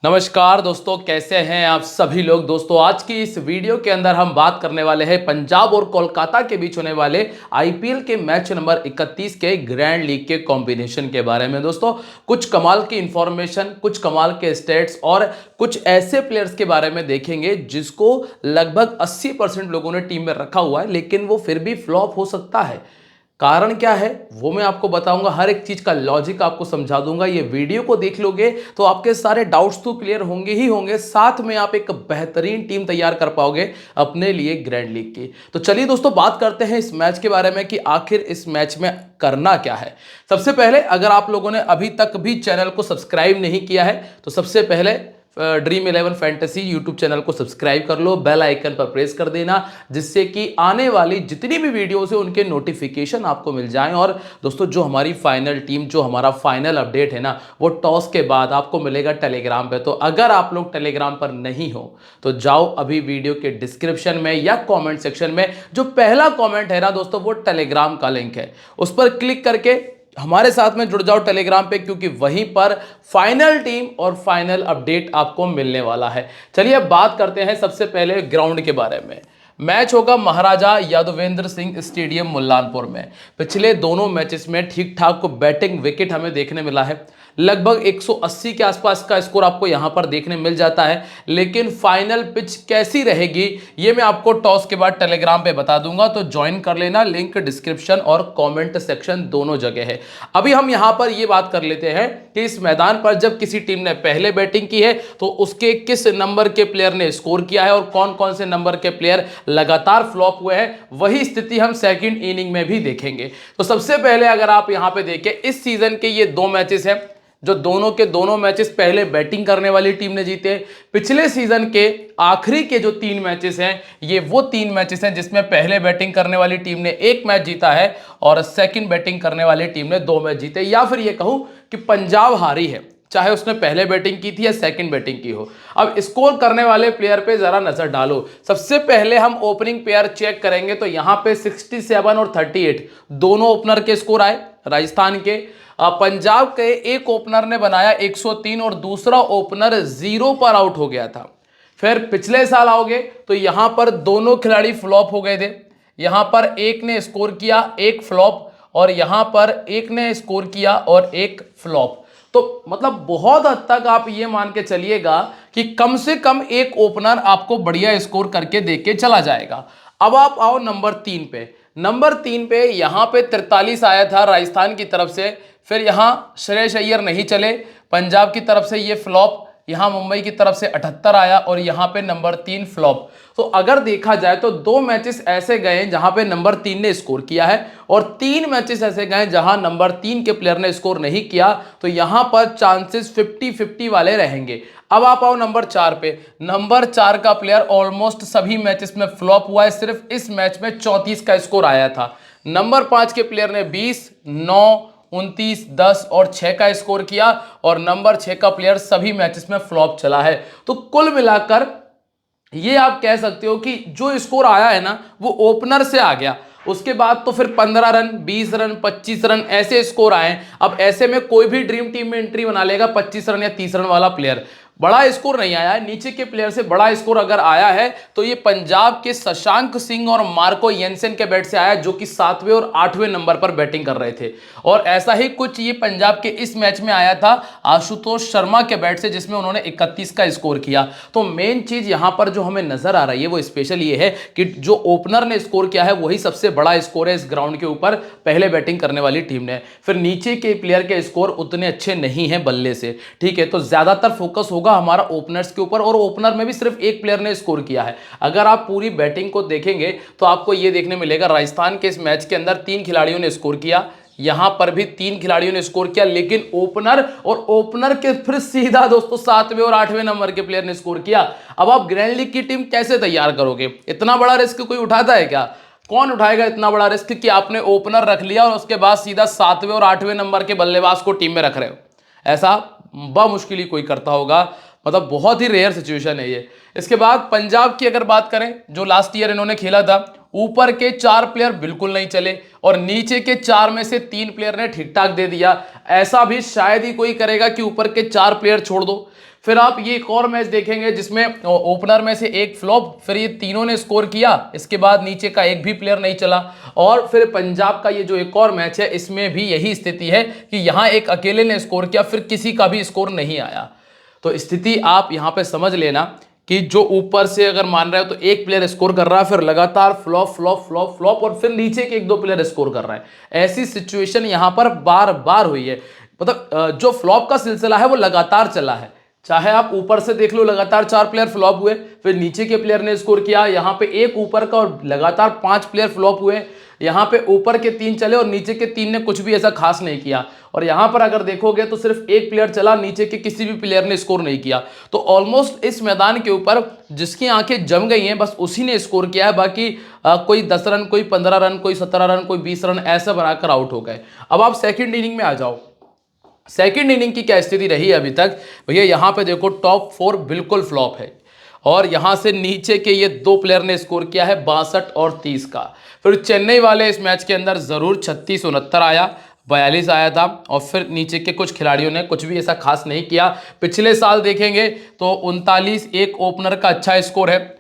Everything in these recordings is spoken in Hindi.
नमस्कार दोस्तों, कैसे हैं आप सभी लोग। दोस्तों आज की इस वीडियो के अंदर हम बात करने वाले हैं पंजाब और कोलकाता के बीच होने वाले आईपीएल के मैच नंबर 31 के ग्रैंड लीग के कॉम्बिनेशन के बारे में। दोस्तों कुछ कमाल की इंफॉर्मेशन, कुछ कमाल के स्टेट्स और कुछ ऐसे प्लेयर्स के बारे में देखेंगे जिसको लगभग 80% लोगों ने टीम में रखा हुआ है, लेकिन वो फिर भी फ्लॉप हो सकता है। कारण क्या है वो मैं आपको बताऊंगा, हर एक चीज का लॉजिक आपको समझा दूंगा। ये वीडियो को देख लोगे तो आपके सारे डाउट्स तो क्लियर होंगे ही होंगे, साथ में आप एक बेहतरीन टीम तैयार कर पाओगे अपने लिए ग्रैंड लीग की। तो चलिए दोस्तों बात करते हैं इस मैच के बारे में कि आखिर इस मैच में करना क्या है। सबसे पहले अगर आप लोगों ने अभी तक भी चैनल को सब्सक्राइब नहीं किया है तो सबसे पहले ड्रीम 11 फैंटेसी यूट्यूब चैनल को सब्सक्राइब कर लो, बेल आइकन पर प्रेस कर देना, जिससे कि आने वाली जितनी भी वीडियोस है उनके नोटिफिकेशन आपको मिल जाएं। और दोस्तों जो हमारी फाइनल टीम, जो हमारा फाइनल अपडेट है ना, वो टॉस के बाद आपको मिलेगा टेलीग्राम पे। तो अगर आप लोग टेलीग्राम पर नहीं हो तो जाओ अभी वीडियो के डिस्क्रिप्शन में या कॉमेंट सेक्शन में जो पहला कॉमेंट है ना दोस्तों, वो टेलीग्राम का लिंक है, उस पर क्लिक करके हमारे साथ में जुड़ जाओ टेलीग्राम पे, क्योंकि वहीं पर फाइनल टीम और फाइनल अपडेट आपको मिलने वाला है। चलिए अब बात करते हैं सबसे पहले ग्राउंड के बारे में। मैच होगा महाराजा यादवेंद्र सिंह स्टेडियम मुल्लानपुर में। पिछले दोनों मैचेस में ठीक ठाक को बैटिंग विकेट हमें देखने मिला है, लगभग 180 के आसपास का स्कोर आपको यहां पर देखने मिल जाता है। लेकिन फाइनल पिच कैसी रहेगी ये मैं आपको टॉस के बाद टेलीग्राम पे बता दूंगा, तो ज्वाइन कर लेना, लिंक डिस्क्रिप्शन और कमेंट सेक्शन दोनों जगह है। अभी हम यहां पर ये बात कर लेते हैं कि इस मैदान पर जब किसी टीम ने पहले बैटिंग की है तो उसके किस नंबर के प्लेयर ने स्कोर किया है और कौन कौन से नंबर के प्लेयर लगातार फ्लॉप हुए हैं, वही स्थिति हम सेकंड इनिंग में भी देखेंगे। तो सबसे पहले अगर आप यहां पे देखें, इस सीजन के ये दो मैचेस हैं जो दोनों के दोनों मैचेस पहले बैटिंग करने वाली टीम ने जीते। पिछले सीजन के आखिरी के जो 3 मैचेस हैं ये वो 3 मैचेस हैं जिसमें पहले बैटिंग करने वाली टीम ने 1 मैच जीता है और सेकंड बैटिंग करने वाली टीम ने 2 मैच जीते। या फिर ये कहूं कि पंजाब हारी है, चाहे उसने पहले बैटिंग की थी या सेकंड बैटिंग की हो। अब स्कोर करने वाले प्लेयर पे जरा नजर डालो। सबसे पहले हम ओपनिंग पेयर चेक करेंगे तो यहां पे 67 और 38 दोनों ओपनर के स्कोर आए राजस्थान के। पंजाब के एक ओपनर ने बनाया 103 और दूसरा ओपनर 0 पर आउट हो गया था। फिर पिछले साल आओगे तो यहां पर दोनों खिलाड़ी फ्लॉप हो गए थे। यहां पर एक ने स्कोर किया, एक फ्लॉप, और यहां पर एक ने स्कोर किया और एक फ्लॉप। तो मतलब बहुत हद तक आप ये मान के चलिएगा कि कम से कम एक ओपनर आपको बढ़िया स्कोर करके दे के चला जाएगा। अब आप आओ नंबर 3 पे। नंबर 3 पे यहां पे 43 आया था राजस्थान की तरफ से। फिर यहां श्रेयस अय्यर नहीं चले, पंजाब की तरफ से ये फ्लॉप। यहां मुंबई की तरफ से 78 आया और यहां पे नंबर 3 फ्लॉप। तो अगर देखा जाए तो 2 मैचेस ऐसे गए जहां पे नंबर 3 ने स्कोर किया है और 3 मैचेस ऐसे गए जहां नंबर 3 के प्लेयर ने स्कोर नहीं किया। तो यहां पर चांसेस 50-50 वाले रहेंगे। अब आप आओ नंबर 4 पे। नंबर 4 का प्लेयर ऑलमोस्ट सभी मैचेस में फ्लॉप हुआ है, सिर्फ इस मैच में 34 का स्कोर आया था। नंबर 5 के प्लेयर ने 20, 9, 29, 10 और 6 का स्कोर किया और नंबर 6 का प्लेयर सभी मैचेस में फ्लॉप चला है। तो कुल मिलाकर ये आप कह सकते हो कि जो स्कोर आया है ना वो ओपनर से आ गया। उसके बाद तो फिर 15 रन, 20 रन, 25 रन ऐसे स्कोर आए। अब ऐसे में कोई भी ड्रीम टीम में एंट्री बना लेगा 25 रन या 30 रन वाला प्लेयर। बड़ा स्कोर नहीं आया है, नीचे के प्लेयर से बड़ा स्कोर अगर आया है तो ये पंजाब के शशांक सिंह और मार्को येंसन के बैट से आया, जो कि 7वें और 8वें नंबर पर बैटिंग कर रहे थे। और ऐसा ही कुछ ये पंजाब के इस मैच में आया था आशुतोष शर्मा के बैट से, जिसमें उन्होंने 31 का स्कोर किया। तो मेन चीज यहां पर जो हमें नजर आ रही है वो स्पेशल ये है कि जो ओपनर ने स्कोर किया है वही सबसे बड़ा स्कोर है इस ग्राउंड के ऊपर पहले बैटिंग करने वाली टीम ने। फिर नीचे के प्लेयर के स्कोर उतने अच्छे नहीं है बल्ले से, ठीक है। तो ज्यादातर फोकस होगा हमारा ओपनर्स के ऊपर, और ओपनर में भी सिर्फ एक प्लेयर ने स्कोर किया है। अगर आप पूरी बैटिंग को देखेंगे तो आपको यह देखने मिलेगा राजस्थान के इस मैच के अंदर 3 खिलाड़ियों ने स्कोर किया, यहां पर भी 3 खिलाड़ियों ने स्कोर किया, लेकिन ओपनर के फिर सीधा दोस्तों 7वें और 8वें नंबर के प्लेयर ने स्कोर किया। अब आप ग्रैंड लीग की टीम कैसे तैयार करोगे? इतना बड़ा रिस्क कोई उठाता है क्या? कौन उठाएगा इतना बड़ा रिस्क कि आपने ओपनर रख लिया और उसके बाद सीधा 7वें और 8वें नंबर के बल्लेबाज को टीम में रख रहे हो? ऐसा बमुश्किल ही कोई करता होगा, मतलब बहुत ही रेयर सिचुएशन है ये। इसके बाद पंजाब की अगर बात करें, जो लास्ट ईयर इन्होंने खेला था, ऊपर के 4 प्लेयर बिल्कुल नहीं चले और नीचे के 4 में से 3 प्लेयर ने ठीक ठाक दे दिया। ऐसा भी शायद ही कोई करेगा कि ऊपर के 4 प्लेयर छोड़ दो। फिर आप ये एक और मैच देखेंगे जिसमें ओपनर में से एक फ्लॉप, फिर ये तीनों ने स्कोर किया, इसके बाद नीचे का एक भी प्लेयर नहीं चला। और फिर पंजाब का ये जो एक और मैच है इसमें भी यही स्थिति है कि यहां एक अकेले ने स्कोर किया, फिर किसी का भी स्कोर नहीं आया। तो स्थिति आप यहां पे समझ लेना कि जो ऊपर से अगर मान रहे हो तो एक प्लेयर स्कोर कर रहा है, फिर लगातार फ्लॉप फ्लॉप फ्लॉप फ्लॉप, और फिर नीचे के 1-2 प्लेयर स्कोर कर रहा है। ऐसी सिचुएशन यहां पर बार बार हुई है। मतलब जो फ्लॉप का सिलसिला है वो लगातार चला है। चाहे आप ऊपर से देख लो, लगातार 4 प्लेयर फ्लॉप हुए, फिर नीचे के प्लेयर ने स्कोर किया, यहां पे एक ऊपर का और लगातार 5 प्लेयर फ्लॉप हुए, यहां पे ऊपर के 3 चले और नीचे के 3 ने कुछ भी ऐसा खास नहीं किया। और यहां पर अगर देखोगे तो सिर्फ एक प्लेयर चला, नीचे के किसी भी प्लेयर ने स्कोर नहीं किया। तो ऑलमोस्ट इस मैदान के ऊपर जिसकी आंखें जम गई हैं बस उसी ने स्कोर किया है। बाकी कोई 10 रन, कोई 15 रन, कोई 17 रन, कोई 20 रन ऐसा बनाकर आउट हो गए। अब आप सेकेंड इनिंग में आ जाओ। सेकेंड इनिंग की क्या स्थिति रही है अभी तक भैया? यहां पे देखो टॉप 4 बिल्कुल फ्लॉप है, और यहां से नीचे के ये 2 प्लेयर ने स्कोर किया है 62 और 30 का। फिर चेन्नई वाले इस मैच के अंदर जरूर 36-69 आया, 42 आया था, और फिर नीचे के कुछ खिलाड़ियों ने कुछ भी ऐसा खास नहीं किया। पिछले साल देखेंगे तो 39 एक ओपनर का अच्छा स्कोर है,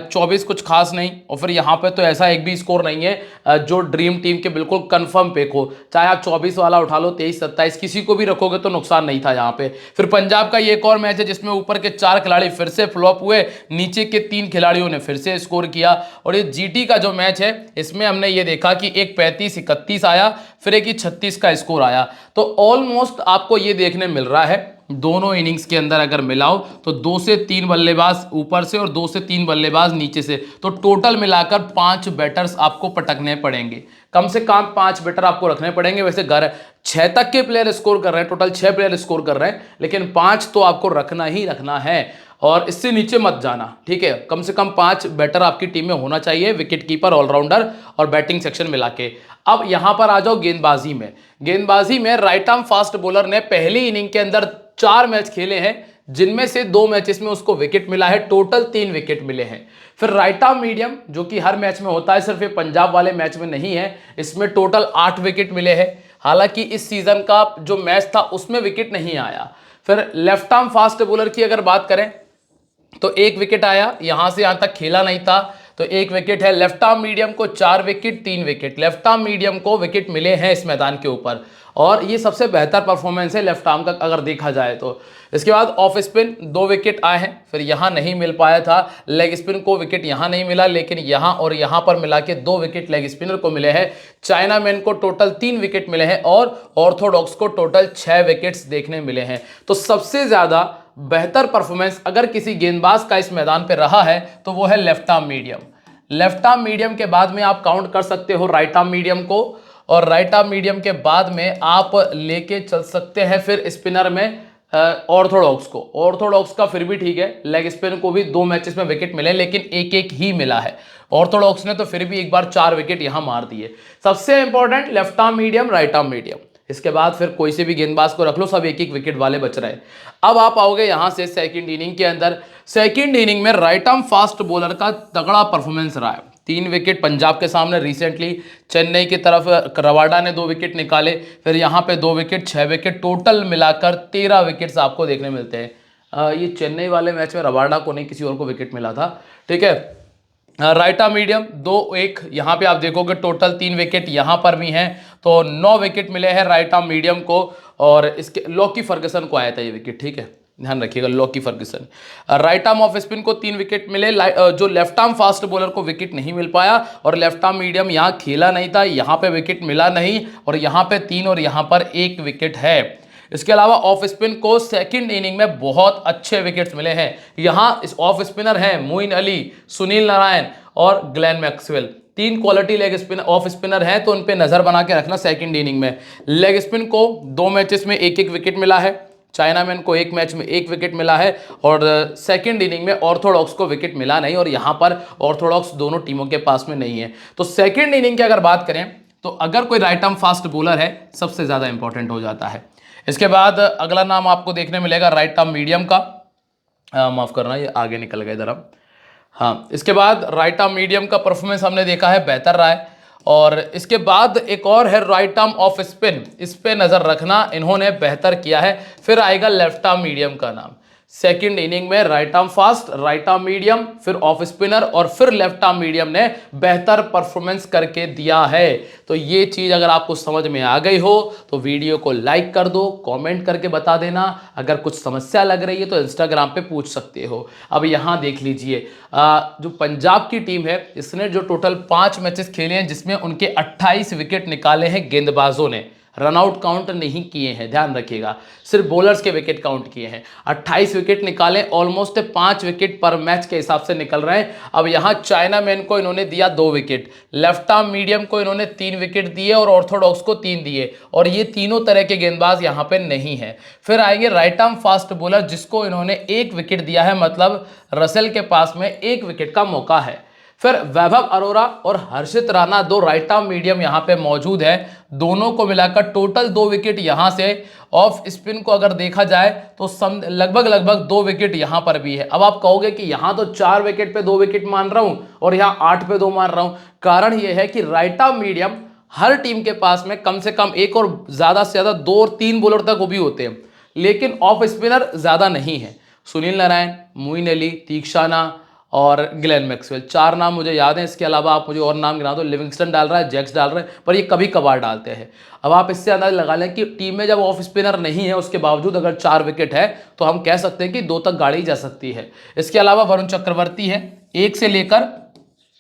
24 कुछ खास नहीं, और फिर यहाँ पे तो ऐसा एक भी स्कोर नहीं है जो ड्रीम टीम के बिल्कुल कंफर्म पिक हो। चाहे आप 24 वाला उठा लो, 23-27 किसी को भी रखोगे तो नुकसान नहीं था यहाँ पे। फिर पंजाब का ये एक और मैच है जिसमें ऊपर के 4 खिलाड़ी फिर से फ्लॉप हुए, नीचे के 3 खिलाड़ियों ने फिर से स्कोर किया। और ये जीटी का जो मैच है इसमें हमने ये देखा कि एक 35-31 आया, फिर एक ही 36 का स्कोर आया। तो ऑलमोस्ट आपको ये देखने मिल रहा है दोनों इनिंग्स के अंदर अगर मिलाओ तो 2 से 3 बल्लेबाज ऊपर से और 2 से 3 बल्लेबाज नीचे से, तो टोटल मिलाकर 5 बैटर्स आपको पटकने पड़ेंगे। कम से कम 5 बैटर आपको रखने पड़ेंगे। वैसे 6 तक के प्लेयर स्कोर कर रहे हैं, टोटल 6 प्लेयर स्कोर कर रहे हैं, लेकिन 5 तो आपको रखना ही रखना है, और इससे नीचे मत जाना, ठीक है? कम से कम 5 बैटर आपकी टीम में होना चाहिए, विकेट कीपर, ऑलराउंडर और बैटिंग सेक्शन मिला के। अब यहां पर आ जाओ गेंदबाजी में। गेंदबाजी में राइट आर्म फास्ट बॉलर ने पहली इनिंग के अंदर 4 मैच खेले हैं, जिनमें से 2 मैचेस में उसको विकेट मिला है, टोटल 3 विकेट मिले हैं। फिर राइट आर्म मीडियम जो कि हर मैच में होता है, सिर्फ ये पंजाब वाले मैच में नहीं है, इसमें टोटल 8 विकेट मिले हैं। हालांकि इस सीजन का जो मैच था उसमें विकेट नहीं आया। फिर लेफ्ट आर्म फास्ट बॉलर की अगर बात करें तो 1 विकेट आया, यहां से यहां तक खेला नहीं था तो 1 विकेट है। लेफ्ट आर्म मीडियम को 4 wicket, 3 wicket, left arm medium को विकेट मिले हैं इस मैदान के ऊपर, और ये सबसे बेहतर परफॉर्मेंस है लेफ्ट आर्म का अगर देखा जाए तो। इसके बाद ऑफ स्पिन 2 विकेट आए हैं, फिर यहां नहीं मिल पाया था। लेग स्पिन को विकेट यहां नहीं मिला, लेकिन यहां और यहां पर मिला के 2 विकेट लेग स्पिनर को मिले हैं। चाइना मैन को टोटल 3 विकेट मिले हैं, और ऑर्थोडॉक्स को टोटल 6 विकेट्स देखने मिले हैं। तो सबसे ज्यादा बेहतर परफॉर्मेंस अगर किसी गेंदबाज का इस मैदान पर रहा है तो वो है left arm medium. Left arm medium के बाद में आप काउंट कर सकते हो राइट आर्म मीडियम को, और राइट आर्म मीडियम के बाद में आप लेके चल सकते हैं फिर स्पिनर में ऑर्थोडॉक्स को। ऑर्थोडॉक्स का फिर भी ठीक है, लेग स्पिन को भी 2 मैचेस में विकेट मिले, लेकिन 1-1 ही मिला है। ऑर्थोडॉक्स ने तो फिर भी एक बार 4 विकेट यहां मार दिए। सबसे important left arm medium, right arm medium, इसके बाद फिर कोई से भी गेंदबाज को रख लो, सब 1-1 विकेट वाले बच रहे हैं। अब आप आओगे यहां से सेकंड इनिंग के अंदर। सेकंड इनिंग में राइट आर्म फास्ट बॉलर का तगड़ा परफॉर्मेंस रहा है। 3 विकेट पंजाब के सामने रिसेंटली, चेन्नई की तरफ रबाडा ने 2 विकेट निकाले, फिर यहाँ पे 2 विकेट, 6 विकेट, टोटल मिलाकर 13 विकेट्स आपको देखने मिलते हैं। ये चेन्नई वाले मैच में रबाडा को नहीं किसी और को विकेट मिला था, ठीक है। राइट आर्म मीडियम 2-1, यहाँ पे आप देखोगे टोटल 3 विकेट यहाँ पर भी हैं, तो 9 विकेट मिले हैं राइट आर्म मीडियम को। और इसके लॉकी फर्गसन को आया था ये विकेट, ठीक है, ध्यान रखिएगा, Lockie Ferguson. Right arm off spin को 3 विकेट मिले, जो लेफ्ट आर्म फास्ट बॉलर को विकेट नहीं मिल पाया, और लेफ्ट आर्म मीडियम यहाँ खेला नहीं था, यहाँ पे विकेट मिला नहीं, और यहाँ पे 3 और यहाँ पर 1 विकेट है। इसके अलावा ऑफ स्पिन को सेकंड इनिंग में बहुत अच्छे विकेट्स मिले हैं। यहां इस ऑफ स्पिनर हैं मोइन अली, सुनील नारायण और Glenn Maxwell, 3 quality leg spin off spinner हैं, तो उन पे नजर बना के रखना सेकंड इनिंग में। लेग स्पिन को 2 मैचेस में 1-1 विकेट मिला है, चाइना मैन को 1 मैच में 1 विकेट मिला है, और सेकंड इनिंग में ऑर्थोडॉक्स को विकेट मिला नहीं, और यहां पर ऑर्थोडॉक्स दोनों टीमों के पास में नहीं है। तो सेकंड इनिंग की अगर बात करें तो अगर कोई राइट आर्म फास्ट बॉलर है सबसे ज्यादा इंपॉर्टेंट हो जाता है। इसके बाद अगला नाम आपको देखने मिलेगा राइट आर्म मीडियम का, माफ करना ये आगे निकल गए इधर हम। हाँ, इसके बाद राइट आर्म मीडियम का परफॉर्मेंस हमने देखा है बेहतर रहा है, और इसके बाद एक और है राइट आर्म ऑफ स्पिन, इस पे नजर रखना, इन्होंने बेहतर किया है। फिर आएगा लेफ्ट आर्म मीडियम का नाम। सेकंड इनिंग में right arm fast, right arm medium, फिर ऑफ स्पिनर और फिर लेफ्ट आर्म मीडियम ने बेहतर परफॉर्मेंस करके दिया है। तो ये चीज अगर आपको समझ में आ गई हो तो वीडियो को लाइक कर दो, कमेंट करके बता देना। अगर कुछ समस्या लग रही है तो इंस्टाग्राम पे पूछ सकते हो। अब यहां देख लीजिए, जो पंजाब की टीम है इसने जो टोटल 5 मैचेस खेले हैं जिसमें उनके 28 विकेट निकाले हैं गेंदबाजों ने, रनआउट काउंट नहीं किए हैं, ध्यान रखिएगा, सिर्फ बॉलर्स के विकेट काउंट किए हैं। 28 विकेट निकाले, ऑलमोस्ट 5 विकेट पर मैच के हिसाब से निकल रहे हैं। अब यहां चाइना मैन को इन्होंने दिया 2 विकेट, लेफ्ट आर्म मीडियम को इन्होंने 3 विकेट दिए और ऑर्थोडॉक्स को 3 दिए, और ये तीनों तरह के गेंदबाज यहां पे नहीं है। फिर आएंगे राइट आर्म फास्ट बॉलर जिसको इन्होंने 1 विकेट दिया है, मतलब रसेल के पास में 1 विकेट का मौका है। फिर वैभव अरोरा और हर्षित राणा 2 राइट आर्म मीडियम यहां पे मौजूद है, दोनों को मिलाकर टोटल 2 विकेट यहां से। ऑफ स्पिन को अगर देखा जाए तो लगभग 2 विकेट यहां पर भी है। अब आप कहोगे कि यहां तो 4 विकेट पे 2 विकेट मान रहा हूं और यहां 8 पे 2 मान रहा हूं। कारण यह है कि राइट आर्म मीडियम हर टीम के पास में कम से कम एक और ज्यादा से ज्यादा 2 और 3 बॉलर तक वो भी होते हैं, लेकिन ऑफ स्पिनर ज्यादा नहीं है। सुनील नारायण, मोइन अली, तीक्षाना और ग्लेन मैक्सवेल, 4 नाम मुझे याद हैं। इसके अलावा आप मुझे और नाम गिना दो, लिविंगस्टन डाल रहा है, जैक्स डाल रहे हैं, पर ये कभी कभार डालते हैं। अब आप इससे अंदाजा लगा लें कि टीम में जब ऑफ स्पिनर नहीं है उसके बावजूद अगर 4 विकेट है तो हम कह सकते हैं कि 2 तक गाड़ी जा सकती है। इसके अलावा वरुण चक्रवर्ती है, 1 से लेकर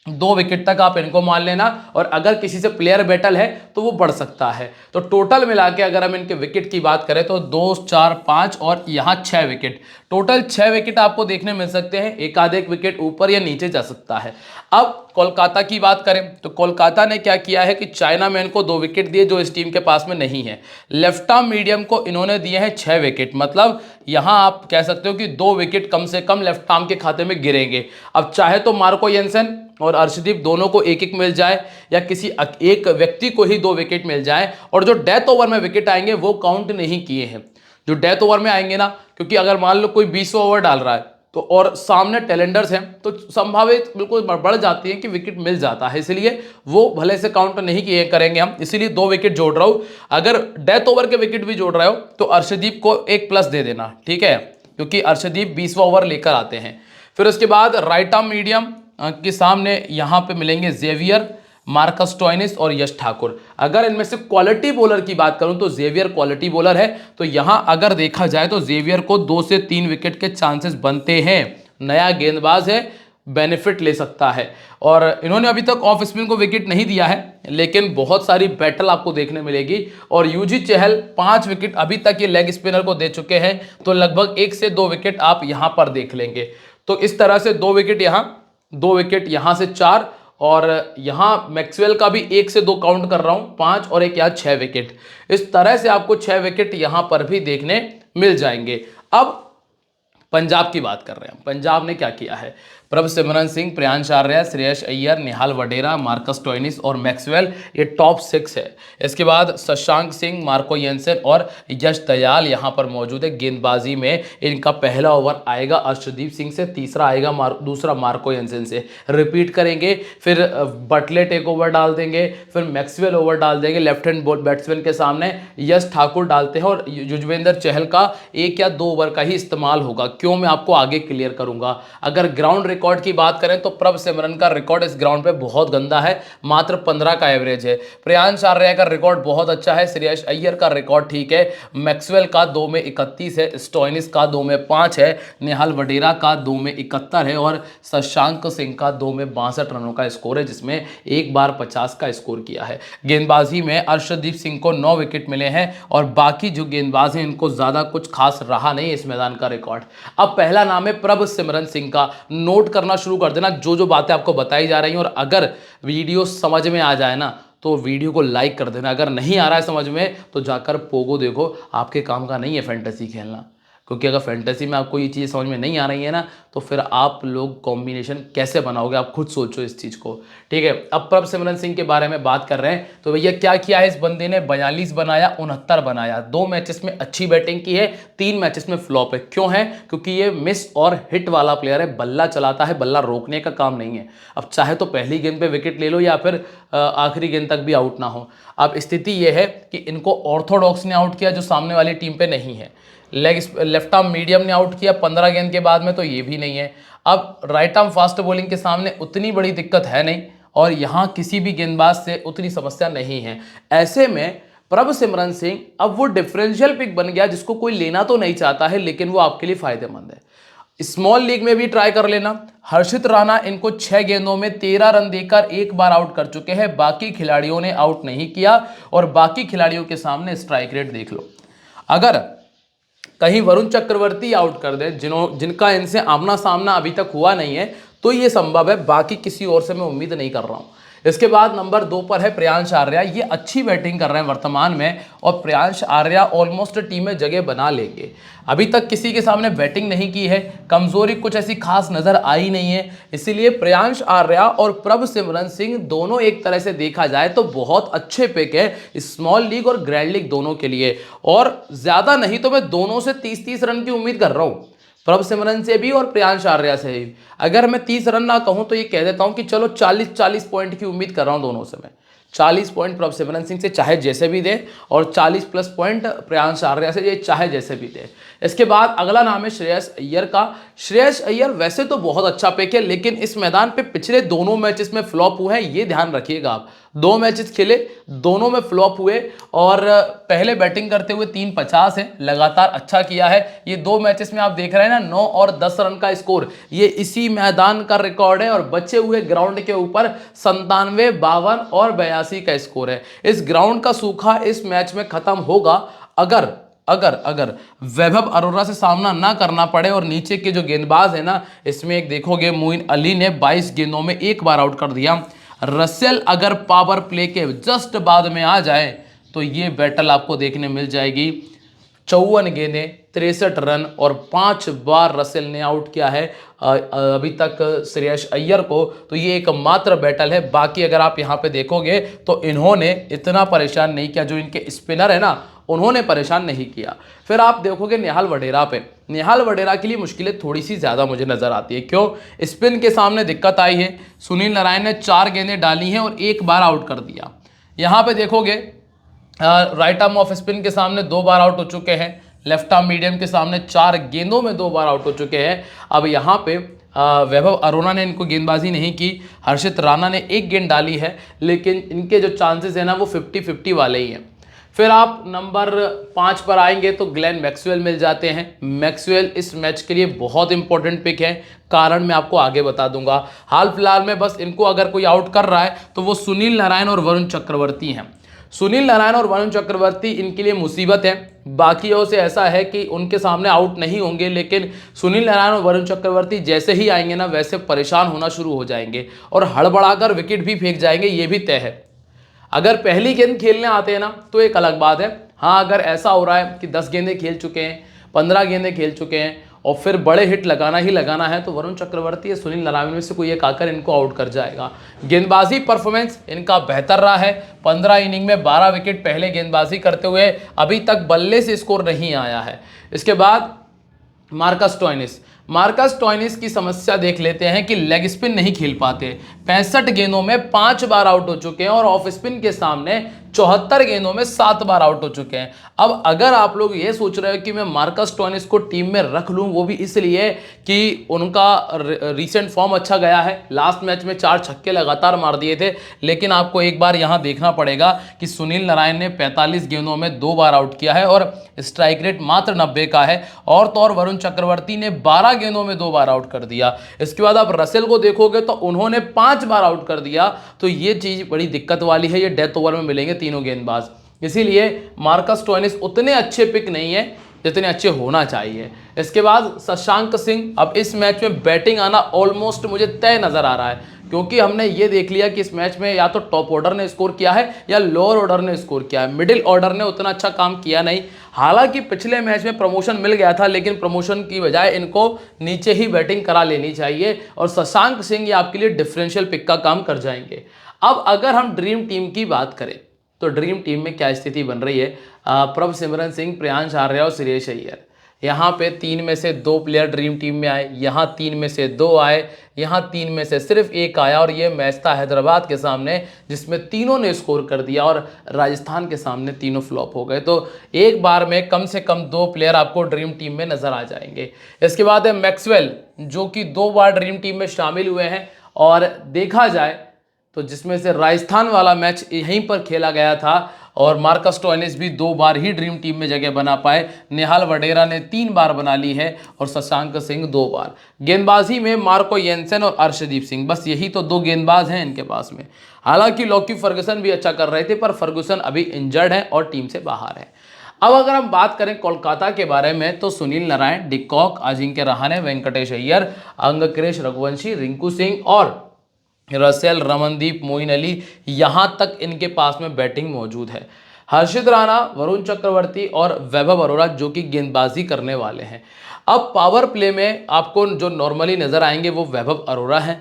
2 विकेट तक आप इनको मान लेना, और अगर किसी से प्लेयर बैटल है तो वो बढ़ सकता है। तो टोटल मिला के अगर हम इनके विकेट की बात करें तो 2, 4, 5 और यहाँ 6 विकेट, टोटल 6 विकेट आपको देखने मिल सकते हैं। एक आध एक विकेट ऊपर या नीचे जा सकता है। अब कोलकाता की बात करें तो कोलकाता ने क्या किया है कि चाइना मैन को 2 विकेट दिए जो इस टीम के पास में नहीं है। लेफ्ट आर्म मीडियम को इन्होंने दिए हैं 6 विकेट, मतलब यहां आप कह सकते हो कि 2 विकेट कम से कम लेफ्ट आर्म के खाते में गिरेंगे। अब चाहे तो मार्को येंसन और अर्शदीप दोनों को 1-1 मिल जाए, या किसी एक व्यक्ति को ही 2 विकेट मिल जाए, और जो डेथ ओवर में विकेट आएंगे वो काउंट नहीं किए हैं। जो डेथ ओवर में आएंगे ना, क्योंकि अगर मान लो कोई 20वां ओवर डाल रहा है तो और सामने टैलेंडर्स हैं तो संभावित बिल्कुल बढ़ जाती है कि विकेट मिल जाता है, इसलिए वो भले से काउंट नहीं किए करेंगे हम, इसीलिए 2 विकेट जोड़ रहा हूं। अगर डेथ ओवर के विकेट भी जोड़ रहे हो तो अर्शदीप को 1 प्लस दे देना, ठीक है, क्योंकि अर्शदीप 20वां ओवर लेकर आते हैं। फिर उसके बाद राइट आर्म मीडियम के सामने यहां पे मिलेंगे जेवियर, मार्कस स्टोइनिस और यश ठाकुर। अगर इनमें से क्वालिटी बॉलर की बात करूं तो जेवियर क्वालिटी बॉलर है, तो यहां अगर देखा जाए तो जेवियर को 2 से 3 विकेट के चांसेस बनते हैं। नया गेंदबाज है, बेनिफिट ले सकता है, और इन्होंने अभी तक ऑफ स्पिन को विकेट नहीं दिया है, लेकिन बहुत सारी बैटल आपको देखने मिलेगी। और यूजी चहल 5 विकेट अभी तक ये लेग स्पिनर को दे चुके हैं, तो लगभग 1 से 2 विकेट आप यहां पर देख लेंगे। तो इस तरह से 2 विकेट यहां, 2 विकेट यहां से 4, और यहां मैक्सवेल का भी 1 से 2 काउंट कर रहा हूं, 5 और 1 यहां 6 विकेट। इस तरह से आपको 6 विकेट यहां पर भी देखने मिल जाएंगे। अब पंजाब की बात कर रहे हैं, पंजाब ने क्या किया है। प्रभसिमरन सिंह, प्रियांश आर्या, श्रेयस अय्यर, निहाल वडेरा, मार्कस स्टोइनिस और मैक्सवेल, ये टॉप 6 है। इसके बाद शशांक सिंह, मार्को येंसन और यश दयाल यहाँ पर मौजूद है। गेंदबाजी में इनका पहला ओवर आएगा अर्शदीप सिंह से, तीसरा आएगा दूसरा मार्को येंसन से, रिपीट करेंगे। फिर बटलेट 1 ओवर डाल देंगे, फिर मैक्सवेल ओवर डाल देंगे लेफ्ट हैंड बैट्समैन के सामने, यश ठाकुर डालते हैं, और युजवेंद्र चहल का 1 या 2 ओवर का ही इस्तेमाल होगा। क्यों, मैं आपको आगे क्लियर करूंगा। अगर ग्राउंड रिकॉर्ड की बात करें तो प्रभसिमरन का रिकॉर्ड इस ग्राउंड पे बहुत गंदा है, मात्र 15 का एवरेज है। प्रियांश आर्या का रिकॉर्ड बहुत अच्छा है, श्रेयस अय्यर का रिकॉर्ड ठीक है, मैक्सवेल का 2 में 31 है, स्टोइनिस का 2 में 5 है, निहाल वडेरा का 2 में 71 है, और शशांक सिंह का 2 में 62 रनों का स्कोर है, जिसमें एक बार 50 का स्कोर किया है। गेंदबाजी में अर्शदीप सिंह को 9 विकेट मिले हैं, और बाकी जो गेंदबाज हैं इनको ज्यादा कुछ खास रहा नहीं इस मैदान का रिकॉर्ड। अब पहला नाम है प्रभसिमरन सिंह का, नोट करना शुरू कर देना जो बातें आपको बताई जा रही हैं, और अगर वीडियो समझ में आ जाए ना तो वीडियो को लाइक कर देना। अगर नहीं आ रहा है समझ में तो जाकर पोगो देखो, आपके काम का नहीं है फैंटेसी खेलना। क्योंकि अगर फैंटेसी में आपको ये चीज़ समझ में नहीं आ रही है ना, तो फिर आप लोग कॉम्बिनेशन कैसे बनाओगे, आप खुद सोचो इस चीज़ को। ठीक है, अब प्रभसिमरन सिंह के बारे में बात कर रहे हैं, तो भैया क्या किया है इस बंदे ने, 42 बनाया, 69 बनाया, 2 मैचेस में अच्छी बैटिंग की है, 3 मैचेस में फ्लॉप है। क्यों है? क्योंकि ये मिस और हिट वाला प्लेयर है, बल्ला चलाता है, बल्ला रोकने का काम नहीं है। अब चाहे तो पहली गेंद पे विकेट ले लो या फिर आखिरी गेंद तक भी आउट ना हो। अब स्थिति यह है कि इनको ऑर्थोडॉक्स ने आउट किया जो सामने वाली टीम पे नहीं है, लेफ्ट आर्म मीडियम ने आउट किया 15 गेंद के बाद में, तो ये भी नहीं है। अब राइट आर्म फास्ट बॉलिंग के सामने उतनी बड़ी दिक्कत है नहीं, और यहां किसी भी गेंदबाज से उतनी समस्या नहीं है। ऐसे में प्रभसिमरन सिंह अब वो डिफरेंशियल पिक बन गया जिसको कोई लेना तो नहीं चाहता है, लेकिन वो आपके लिए फायदेमंद है। स्मॉल लीग में भी ट्राई कर लेना। हर्षित राणा इनको 6 गेंदों में 13 रन देकर एक बार आउट कर चुके हैं, बाकी खिलाड़ियों ने आउट नहीं किया, और बाकी खिलाड़ियों के सामने स्ट्राइक रेट देख लो। अगर कहीं वरुण चक्रवर्ती आउट कर दे, जिनका इनसे आमना सामना अभी तक हुआ नहीं है, तो ये संभव है, बाकी किसी और से मैं उम्मीद नहीं कर रहा हूं। इसके बाद नंबर 2 पर है प्रियांश आर्या। ये अच्छी बैटिंग कर रहे हैं वर्तमान में, और प्रियांश आर्या ऑलमोस्ट टीम में जगह बना लेंगे। अभी तक किसी के सामने बैटिंग नहीं की है, कमजोरी कुछ ऐसी खास नजर आई नहीं है, इसीलिए प्रियांश आर्या और प्रभसिमरन सिंह दोनों एक तरह से देखा जाए तो बहुत अच्छे पिक है स्मॉल लीग और ग्रैंड लीग दोनों के लिए। और ज्यादा नहीं तो मैं दोनों से 30-30 रन की उम्मीद कर रहा हूं, प्रभसिमरन से भी और प्रियांश आर्या से भी। अगर मैं 30 रन ना कहूं तो ये कह देता हूं कि चलो 40-40 पॉइंट की उम्मीद कर रहा हूं दोनों से मैं। 40 पॉइंट प्रभसिमरन सिंह से चाहे जैसे भी दे, और 40 प्लस पॉइंट प्रियांश आर्या से ये चाहे जैसे भी दे। इसके बाद अगला नाम है श्रेयस अय्यर का। श्रेयस अय्यर वैसे तो बहुत अच्छा पिक है, लेकिन इस मैदान पे पिछले दोनों मैचेस में फ्लॉप हुए हैं, ये ध्यान रखिएगा आप। 2 मैचेस खेले, दोनों में फ्लॉप हुए, और पहले बैटिंग करते हुए 350 है, लगातार अच्छा किया है। ये 2 मैचेस में आप देख रहे हैं ना, 9 और 10 रन का स्कोर, ये इसी मैदान का रिकॉर्ड है, और बचे हुए ग्राउंड के ऊपर 97, 52 और 82 का स्कोर है। इस ग्राउंड का सूखा इस मैच में खत्म होगा अगर अगर अगर वैभव अरोड़ा से सामना ना करना पड़े। और नीचे के जो गेंदबाज है ना, इसमें एक देखोगे मोइन अली ने 22 गेंदों में एक बार आउट कर दिया। रसेल अगर पावर प्ले के जस्ट बाद में आ जाए तो ये बैटल आपको देखने मिल जाएगी। 54 गेंदें, 63 रन, और 5 बार रसेल ने आउट किया है अभी तक श्रेयस अय्यर को, तो ये एक मात्र बैटल है। बाकी अगर आप यहाँ पे देखोगे तो इन्होंने इतना परेशान नहीं किया, जो इनके स्पिनर है ना उन्होंने परेशान नहीं किया। फिर आप देखोगे नेहाल वडेरा पे, नेहाल वडेरा के लिए मुश्किलें थोड़ी सी ज़्यादा मुझे नज़र आती है। क्यों? स्पिन के सामने दिक्कत आई है। सुनील नारायण ने 4 गेंदें डाली हैं और 1 बार आउट कर दिया। यहाँ पे देखोगे राइट आर्म ऑफ स्पिन के सामने 2 बार आउट हो चुके हैं, लेफ्ट आर्म मीडियम के सामने 4 गेंदों में 2 बार आउट हो चुके हैं। अब यहाँ पे वैभव अरोड़ा ने इनको गेंदबाजी नहीं की, हर्षित राणा ने 1 गेंद डाली है, लेकिन इनके जो चांसेस हैं ना वो 50-50 वाले ही हैं। फिर आप नंबर 5 पर आएंगे तो ग्लेन मैक्सवेल मिल जाते हैं। मैक्सवेल इस मैच के लिए बहुत इंपॉर्टेंट पिक है, कारण मैं आपको आगे बता दूंगा। हाल फिलहाल में बस इनको अगर कोई आउट कर रहा है तो वो सुनील नारायण और वरुण चक्रवर्ती हैं। सुनील नारायण और वरुण चक्रवर्ती इनके लिए मुसीबत है। बाकियों से ऐसा है कि उनके सामने आउट नहीं होंगे, लेकिन सुनील नारायण और वरुण चक्रवर्ती जैसे ही आएंगे ना वैसे परेशान होना शुरू हो जाएंगे और हड़बड़ाकर विकेट भी फेंक जाएंगे, ये भी तय है। अगर पहली गेंद खेलने आते हैं ना तो एक अलग बात है। हाँ, अगर ऐसा हो रहा है कि 10 गेंदें खेल चुके हैं, 15 गेंदें खेल चुके हैं और फिर बड़े हिट लगाना ही लगाना है, तो वरुण चक्रवर्ती या सुनील नारायण में से कोई एक आकर इनको आउट कर जाएगा। गेंदबाजी परफॉर्मेंस इनका बेहतर रहा है। 15 इनिंग में 12 विकेट पहले गेंदबाजी करते हुए अभी तक बल्ले से स्कोर नहीं आया है। इसके बाद मार्कस स्टोइनिस की समस्या देख लेते हैं कि लेग स्पिन नहीं खेल पाते। 65 गेंदों में 5 बार आउट हो चुके हैं और ऑफ स्पिन के सामने 74 गेंदों में 7 बार आउट हो चुके हैं। अब अगर आप लोग ये सोच रहे हो कि मैं मार्कस स्टोइनिस को टीम में रख लूं, वो भी इसलिए कि उनका रीसेंट फॉर्म अच्छा गया है, लास्ट मैच में 4 छक्के लगातार मार दिए थे, लेकिन आपको एक बार यहां देखना पड़ेगा कि सुनील नारायण ने 45 गेंदों में 2 बार आउट किया है और स्ट्राइक रेट मात्र 90 का है। और तो और वरुण चक्रवर्ती ने 12 गेंदों में 2 बार आउट कर दिया। इसके बाद आप रसेल को देखोगे तो उन्होंने 5 बार आउट कर दिया, तो ये चीज बड़ी दिक्कत वाली है। ये डेथ ओवर में मिलेंगे तीनों गेंदबाज, इसीलिए मार्कस स्टोइनिस उतने अच्छे पिक नहीं है जितने अच्छे होना चाहिए। इसके बाद शशांक सिंह, अब इस मैच में बैटिंग आना ऑलमोस्ट मुझे तय नज़र आ रहा है, क्योंकि हमने ये देख लिया कि इस मैच में या तो टॉप ऑर्डर ने स्कोर किया है या लोअर ऑर्डर ने स्कोर किया है। मिडिल ऑर्डर ने उतना अच्छा काम किया नहीं। हालांकि पिछले मैच में प्रमोशन मिल गया था, लेकिन प्रमोशन की बजाय इनको नीचे ही बैटिंग करा लेनी चाहिए, और शशांक सिंह ये आपके लिए डिफरेंशियल पिक का काम कर जाएंगे। अब अगर हम ड्रीम टीम की बात करें तो ड्रीम टीम में क्या स्थिति बन रही है? प्रभसिमरन सिंह, प्रियांश आर्या और सुरेश अय्यर, यहाँ पे 3 में से 2 प्लेयर ड्रीम टीम में आए, यहाँ 3 में से 2 आए, यहाँ 3 में से सिर्फ 1 आया, और ये मैच था हैदराबाद के सामने जिसमें तीनों ने स्कोर कर दिया और राजस्थान के सामने तीनों फ्लॉप हो गए। तो एक बार में कम से कम 2 प्लेयर आपको ड्रीम टीम में नजर आ जाएंगे। इसके बाद है मैक्सवेल, जो कि 2 बार ड्रीम टीम में शामिल हुए हैं, और देखा जाए तो जिसमें से राजस्थान वाला मैच यहीं पर खेला गया था, और मार्कस स्टोइनिस भी 2 बार ही ड्रीम टीम में जगह बना पाए। निहाल वडेरा ने 3 बार बना ली है और शशांक सिंह 2 बार। गेंदबाजी में मार्को येंसन और अर्शदीप सिंह, बस यही तो 2 गेंदबाज हैं इनके पास में। हालांकि लॉकी फर्गुसन भी अच्छा कर रहे थे, पर फर्गुसन अभी इंजर्ड है और टीम से बाहर है। अब अगर हम बात करें कोलकाता के बारे में तो सुनील नारायण, डिकॉक, अजिंक्य रहाणे, वेंकटेश अय्यर, अंगक्रेश रघुवंशी, रिंकू सिंह और रसेल, रमनदीप, मोइन अली, यहां तक इनके पास में बैटिंग मौजूद है। हर्षित राणा, वरुण चक्रवर्ती और वैभव अरोड़ा जो कि गेंदबाजी करने वाले हैं। अब पावर प्ले में आपको जो नॉर्मली नजर आएंगे वो वैभव अरोड़ा हैं।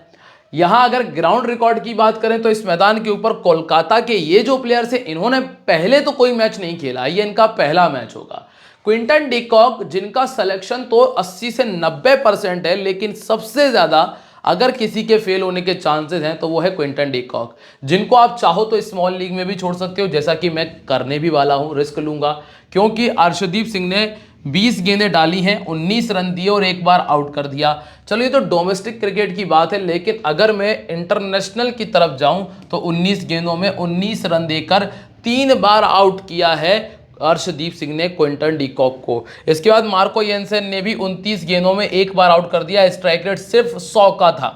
यहां अगर ग्राउंड रिकॉर्ड की बात करें तो इस मैदान के ऊपर कोलकाता के ये जो प्लेयर्स हैं, इन्होंने पहले तो कोई मैच नहीं खेला, ये इनका पहला मैच होगा। क्विंटन डिकॉक, जिनका सिलेक्शन तो 80 से 90% है, लेकिन सबसे ज्यादा अगर किसी के फेल होने के चांसेस हैं तो वो है क्विंटन डिकॉक, जिनको आप चाहो तो स्मॉल लीग में भी छोड़ सकते हो, जैसा कि मैं करने भी वाला हूं, रिस्क लूंगा, क्योंकि अर्शदीप सिंह ने 20 गेंदें डाली हैं, 19 रन दिए और 1 बार आउट कर दिया। चलो ये तो डोमेस्टिक क्रिकेट की बात है, लेकिन अगर मैं इंटरनेशनल की तरफ जाऊं तो 19 गेंदों में 19 रन देकर 3 बार आउट किया है अर्शदीप सिंह ने क्विंटन डिकॉक को। इसके बाद मार्को येंसन ने भी 29 गेंदों में 1 बार आउट कर दिया। स्ट्राइक रेट सिर्फ 100 का था।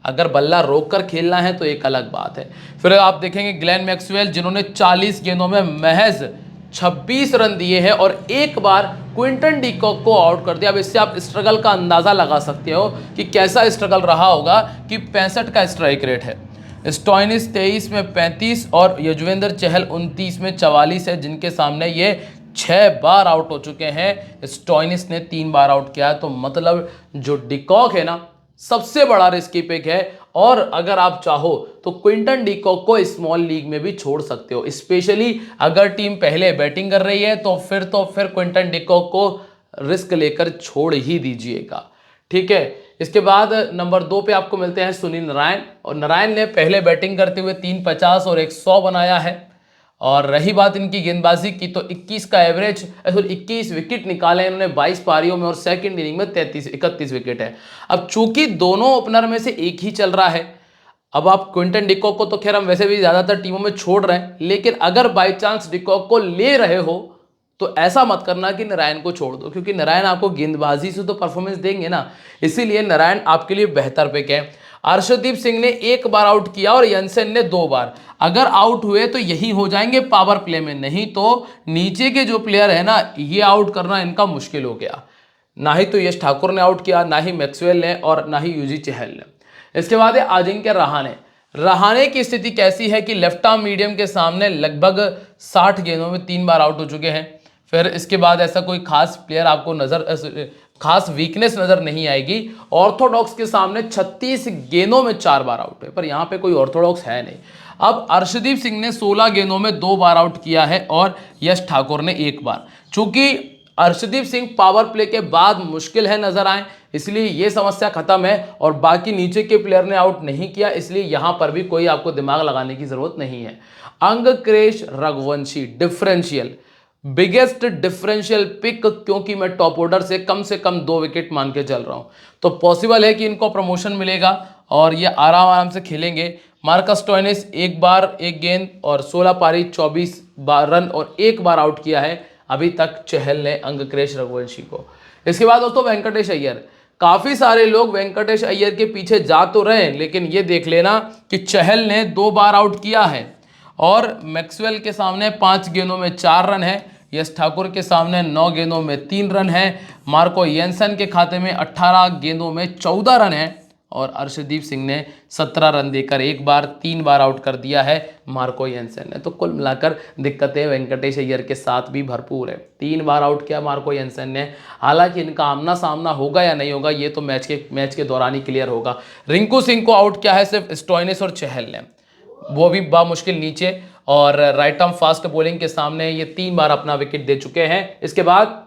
अगर बल्ला रोक कर खेलना है तो एक अलग बात है। फिर आप देखेंगे ग्लेन मैक्सवेल, जिन्होंने 40 गेंदों में महज 26 रन दिए हैं और 1 बार क्विंटन डिकॉक को आउट कर दिया। अब इससे आप स्ट्रगल का अंदाजा लगा सकते हो कि कैसा स्ट्रगल रहा होगा कि 65 का स्ट्राइक रेट है। स्टोइनिस 23 में 35 और युजवेंद्र चहल 29 में 44 है, जिनके सामने ये 6 बार आउट हो चुके हैं। स्टोइनिस ने 3 बार आउट किया है, तो मतलब जो डिकॉक है ना, सबसे बड़ा रिस्की पिक है। और अगर आप चाहो तो क्विंटन डिकॉक को स्मॉल लीग में भी छोड़ सकते हो, स्पेशली अगर टीम पहले बैटिंग कर रही है तो फिर क्विंटन डिकॉक को रिस्क लेकर छोड़ ही दीजिएगा, ठीक है। इसके बाद नंबर 2 पे आपको मिलते हैं सुनील नारायण, और नारायण ने पहले बैटिंग करते हुए 350 और 100 बनाया है। और रही बात इनकी गेंदबाजी की तो 21 का एवरेज, 21 विकेट निकाले इन्होंने 22 पारियों में, और सेकंड इनिंग में 31 विकेट है। अब चूंकि दोनों ओपनर में से एक ही चल रहा है, अब आप क्विंटन डिकॉक को तो खैर हम वैसे भी ज्यादातर टीमों में छोड़ रहे हैं, लेकिन अगर बाई चांस डिकॉक को ले रहे हो तो ऐसा मत करना कि नारायण को छोड़ दो, क्योंकि नारायण आपको गेंदबाजी से तो परफॉर्मेंस देंगे ना, इसीलिए नारायण आपके लिए बेहतर पिक है। अर्शदीप सिंह ने 1 बार आउट किया और येंसन ने 2 बार। अगर आउट हुए तो यही हो जाएंगे पावर प्ले में, नहीं तो नीचे के जो प्लेयर है ना, ये आउट करना इनका मुश्किल हो गया। ना ही तो यश ठाकुर ने आउट किया, ना ही मैक्सवेल ने, और ना ही यूजी चहल ने। इसके बाद है अजिंक्य रहाणे। रहाणे की स्थिति कैसी है कि लेफ्ट आर्म मीडियम के सामने लगभग 60 गेंदों में 3 बार आउट हो चुके हैं। फिर इसके बाद ऐसा कोई खास प्लेयर आपको खास वीकनेस नजर नहीं आएगी। ऑर्थोडॉक्स के सामने 36 गेंदों में 4 बार आउट है, पर यहां पे कोई ऑर्थोडॉक्स है नहीं। अब अर्शदीप सिंह ने 16 गेंदों में 2 बार आउट किया है और यश ठाकुर ने 1 बार। चूंकि अर्शदीप सिंह पावर प्ले के बाद मुश्किल है नजर आए, इसलिए यह समस्या खत्म है, और बाकी नीचे के प्लेयर ने आउट नहीं किया, इसलिए यहां पर भी कोई आपको दिमाग लगाने की जरूरत नहीं है। Angkrish Raghuvanshi differential, biggest differential pick, क्योंकि मैं टॉप ऑर्डर से कम 2 विकेट मान के चल रहा हूं, तो पॉसिबल है कि इनको प्रमोशन मिलेगा और ये आराम से खेलेंगे। मार्कस स्टोइनिस 1 बार 1 गेंद और 16 पारी 24 रन और 1 बार आउट किया है अभी तक चहल ने अंगक्रेश रघुवंशी को। इसके बाद दोस्तों वेंकटेश अय्यर, काफी सारे लोग वेंकटेश अय्यर के पीछे जा तो रहे, लेकिन ये देख लेना कि चहल ने 2 बार आउट किया है और मैक्सवेल के सामने 5 गेंदों में 4 रन है। यश ठाकुर के सामने 9 गेंदों में 3 रन है। मार्को येंसन के खाते में 18 गेंदों में 14 रन है और अर्शदीप सिंह ने 17 रन देकर 3 बार आउट कर दिया है मार्को येंसन ने। तो कुल मिलाकर दिक्कतें वेंकटेश अय्यर के साथ भी भरपूर है। 3 बार आउट किया मार्को येंसन ने। हालांकि इनका आमना सामना होगा या नहीं होगा ये तो मैच के दौरान ही क्लियर होगा। रिंकू सिंह को आउट किया है सिर्फ स्टोइनिस और चहल ने, वो भी बामुश्किल नीचे, और राइट आर्म फास्ट बॉलिंग के सामने ये 3 बार अपना विकेट दे चुके हैं। इसके बाद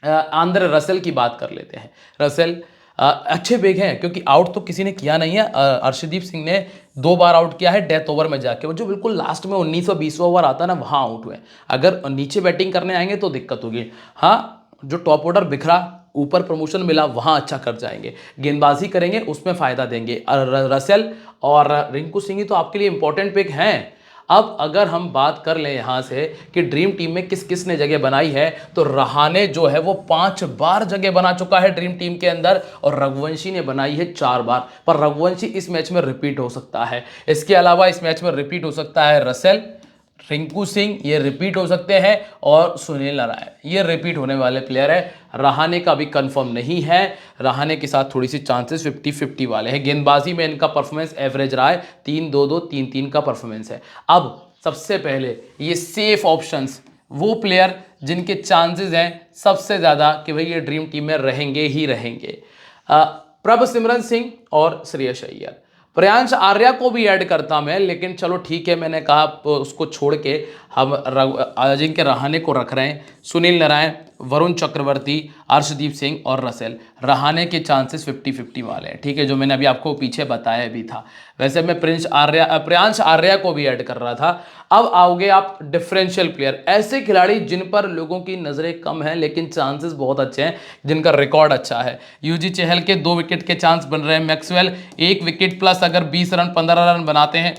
आंद्रे रसेल की बात कर लेते हैं। रसेल अच्छे बेग हैं क्योंकि आउट तो किसी ने किया नहीं है। अर्शदीप सिंह ने 2 बार आउट किया है डेथ ओवर में जाके, वो जो बिल्कुल लास्ट में 19वां 20वां ओवर आता है ना वहाँ आउट हुए। अगर नीचे बैटिंग करने आएंगे तो दिक्कत होगी। हाँ, जो टॉप ऑर्डर बिखरा, ऊपर प्रमोशन मिला, वहाँ अच्छा कर जाएंगे, गेंदबाजी करेंगे उसमें फ़ायदा देंगे। रसेल और रिंकू सिंह ही तो आपके लिए इंपॉर्टेंट पिक हैं। अब अगर हम बात कर लें यहाँ से कि ड्रीम टीम में किस किस ने जगह बनाई है, तो रहाने जो है वो 5 बार जगह बना चुका है ड्रीम टीम के अंदर और रघुवंशी ने बनाई है 4 बार। पर रघुवंशी इस मैच में रिपीट हो सकता है। इसके अलावा इस मैच में रिपीट हो सकता है रसेल, रिंकू सिंह ये रिपीट हो सकते हैं और सुनील नारायण ये रिपीट होने वाले प्लेयर है। रहाने का भी कंफर्म नहीं है, रहाने के साथ थोड़ी सी चांसेस 50-50 वाले हैं। गेंदबाजी में इनका परफॉर्मेंस एवरेज रहा है, 3-2-2 3-3 का परफॉर्मेंस है। अब सबसे पहले ये सेफ ऑप्शंस, वो प्लेयर जिनके चांसेस हैं सबसे ज़्यादा कि भाई ये ड्रीम टीम में रहेंगे ही रहेंगे, प्रभसिमरन सिंह और श्रेयस अय्यर। प्रियांश आर्या को भी ऐड करता मैं, लेकिन चलो ठीक है, मैंने कहा उसको छोड़ के हम अजिंक्य रहाणे को रख रहे हैं। सुनील नारायण, वरुण चक्रवर्ती, अर्शदीप सिंह और रसेल। रहाणे के चांसेस 50-50 वाले हैं, ठीक है, जो मैंने अभी आपको पीछे बताया भी था। वैसे मैं प्रियांश आर्या को भी ऐड कर रहा था। अब आओगे आप डिफरेंशियल प्लेयर, ऐसे खिलाड़ी जिन पर लोगों की नज़रें कम हैं लेकिन चांसेस बहुत अच्छे हैं, जिनका रिकॉर्ड अच्छा है। यूजी चहल के 2 विकेट के चांस बन रहे हैं। मैक्सवेल 1 विकेट प्लस अगर 20 रन 15 रन बनाते हैं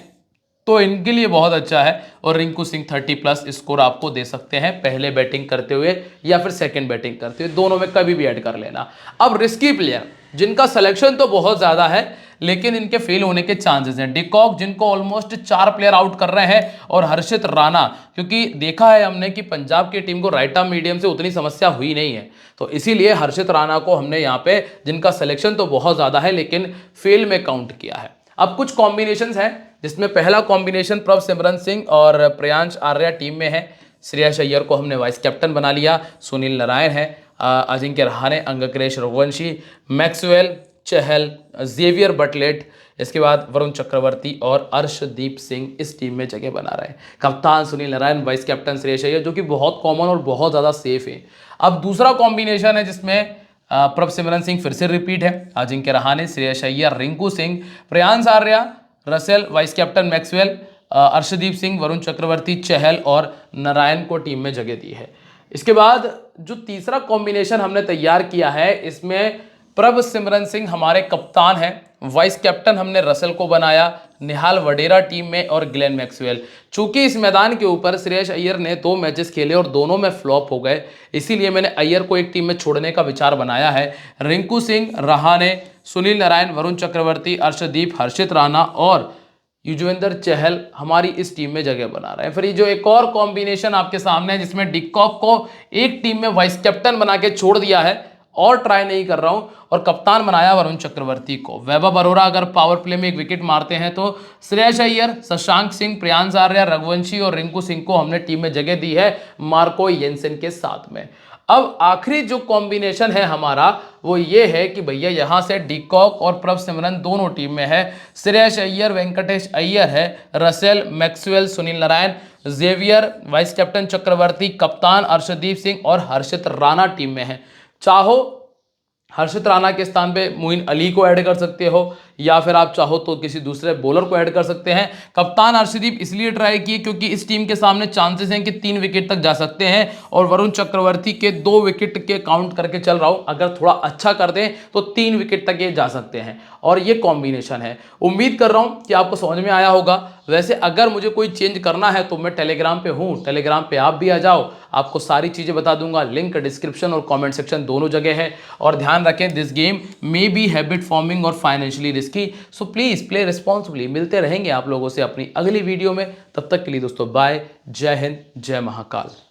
तो इनके लिए बहुत अच्छा है। और रिंकू सिंह 30+ स्कोर आपको दे सकते हैं पहले बैटिंग करते हुए या फिर सेकंड बैटिंग करते हुए, दोनों में कभी भी ऐड कर लेना। अब रिस्की प्लेयर जिनका सिलेक्शन तो बहुत ज़्यादा है लेकिन इनके फेल होने के चांसेस हैं। डिकॉक जिनको ऑलमोस्ट 4 प्लेयर आउट कर रहे हैं, और हर्षित राणा, क्योंकि देखा है हमने कि पंजाब की टीम को राइट आर्म मीडियम से उतनी समस्या हुई नहीं है, तो इसीलिए हर्षित राणा को हमने यहाँ पे, जिनका सिलेक्शन तो बहुत ज़्यादा है लेकिन फेल में काउंट किया है। अब कुछ कॉम्बिनेशंस हैं जिसमें पहला कॉम्बिनेशन प्रभसिमरन सिंह और प्रियांश आर्या टीम में है। श्रेयस अय्यर को हमने वाइस कैप्टन बना लिया। सुनील नारायण है, अजिंक्य रहाणे, अंगक्रेश रघुवंशी, मैक्सवेल, चहल, जेवियर बटलेट, इसके बाद वरुण चक्रवर्ती और अर्शदीप सिंह इस टीम में जगह बना रहे हैं। कप्तान सुनील नारायण, वाइस कैप्टन श्रेयस अय्यर, जो कि बहुत कॉमन और बहुत ज़्यादा सेफ है। अब दूसरा कॉम्बिनेशन है जिसमें प्रभसिमरन सिंह फिर से रिपीट है, Ajinkya Rahane, Shreyas Iyer, Rinku Singh, Priyansh Arya, Russell, vice captain Maxwell, Arshdeep Singh, Varun Chakravarthy, Chahal और नारायण को टीम में जगह दी है। इसके बाद जो तीसरा कॉम्बिनेशन हमने तैयार किया है, इसमें प्रभसिमरन सिंह हमारे कप्तान हैं, वाइस कैप्टन हमने रसेल को बनाया, निहाल वडेरा टीम में और ग्लेन मैक्सवेल। चूंकि इस मैदान के ऊपर श्रेयस अय्यर ने 2 मैचेस खेले और दोनों में फ्लॉप हो गए, इसीलिए मैंने अय्यर को एक टीम में छोड़ने का विचार बनाया है। रिंकू सिंह, रहाणे, सुनील नारायण, वरुण चक्रवर्ती, अर्शदीप, हर्षित राणा और युजवेंद्र चहल हमारी इस टीम में जगह बना रहे हैं। फिर ये जो एक और कॉम्बिनेशन आपके सामने है जिसमें डिकॉक को एक टीम में वाइस कैप्टन बना के छोड़ दिया है और ट्राई नहीं कर रहा हूं, और कप्तान बनाया वरुण चक्रवर्ती को। वैभव अरोरा अगर पावर प्ले में एक विकेट मारते हैं तो श्रेयस अय्यर, शशांक सिंह, प्रियांश आर्या, रघुवंशी और रिंकू सिंह को हमने टीम में जगह दी है मार्को येंसन के साथ में। अब आखिरी जो कॉम्बिनेशन है हमारा वो ये है कि भैया यहाँ से डिकॉक और प्रभसिमरन दोनों टीम में है, श्रेयस अय्यर, वेंकटेश अय्यर है, Russell, Maxwell, Sunil Narine, Xavier, vice captain Chakravarthy, कप्तान अर्शदीप सिंह और हर्षित राणा टीम में है। चाहो हर्षित राणा के स्थान पे मोइन अली को ऐड कर सकते हो, या फिर आप चाहो तो किसी दूसरे बॉलर को ऐड कर सकते हैं। कप्तान अर्शदीप इसलिए ट्राई किए क्योंकि इस टीम के सामने चांसेस हैं कि 3 विकेट तक जा सकते हैं, और वरुण चक्रवर्ती के 2 विकेट के काउंट करके चल रहा हूं, अगर थोड़ा अच्छा कर दें तो 3 विकेट तक ये जा सकते हैं, और ये कॉम्बिनेशन है। उम्मीद कर रहा हूं कि आपको समझ में आया होगा। वैसे अगर मुझे कोई चेंज करना है तो मैं टेलीग्राम पे हूँ, टेलीग्राम पे आप भी आ जाओ, आपको सारी चीज़ें बता दूंगा। लिंक डिस्क्रिप्शन और कमेंट सेक्शन दोनों जगह है। और ध्यान रखें, this game may be habit forming और financially risky, so please play responsibly. मिलते रहेंगे आप लोगों से अपनी अगली वीडियो में, तब तक के लिए दोस्तों बाय, जय हिंद, जय महाकाल।